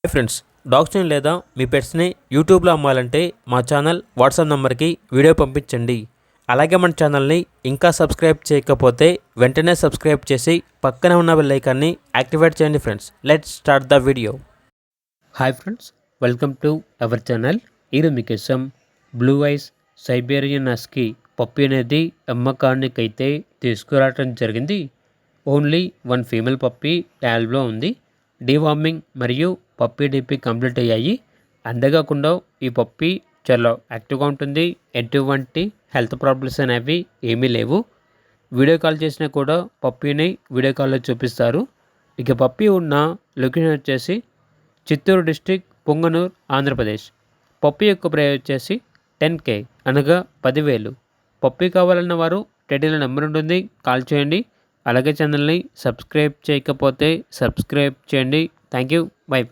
Hi friends, డాగ్స్ని లేదా మీ పెట్స్ని యూట్యూబ్లో అమ్మాలంటే మా ఛానల్ వాట్సాప్ నెంబర్కి వీడియో పంపించండి. అలాగే మన ఛానల్ని ఇంకా సబ్స్క్రైబ్ చేయకపోతే వెంటనే సబ్స్క్రైబ్ చేసి పక్కనే ఉన్న బెల్ ఐకాన్ని యాక్టివేట్ చేయండి. Friends, let's start the video. Hi friends, welcome to our channel. ఈరోజు మీకోసం బ్లూ ఐస్ సైబేరియన్ హస్కీ పప్పి అనేది అమ్మకానికైతే తీసుకురావడం జరిగింది. ఓన్లీ వన్ ఫీమేల్ పప్పి ట్యాల్బ్లో ఉంది. డీవార్మింగ్ మరియు పప్పీ డిపి కంప్లీట్ అయ్యాయి. అంతేకాకుండా ఈ పప్పి చాలా యాక్టివ్గా ఉంటుంది. ఎటువంటి హెల్త్ ప్రాబ్లమ్స్ అనేవి ఏమీ లేవు. వీడియో కాల్ చేసినా కూడా పప్పీని వీడియో కాల్లో చూపిస్తారు. ఇక పప్పి ఉన్న లొకేషన్ వచ్చేసి చిత్తూరు డిస్టిక్, పొంగనూరు, ఆంధ్రప్రదేశ్. పప్పి యొక్క ప్రైస్ వచ్చేసి 10K అనగా 10,000. పప్పి కావాలన్న వారు టైటిల్లో నెంబర్ ఉంటుంది, కాల్ చేయండి. అలాగే ఛానల్ని సబ్స్క్రైబ్ చేయకపోతే సబ్స్క్రైబ్ చేయండి. Thank you. బై.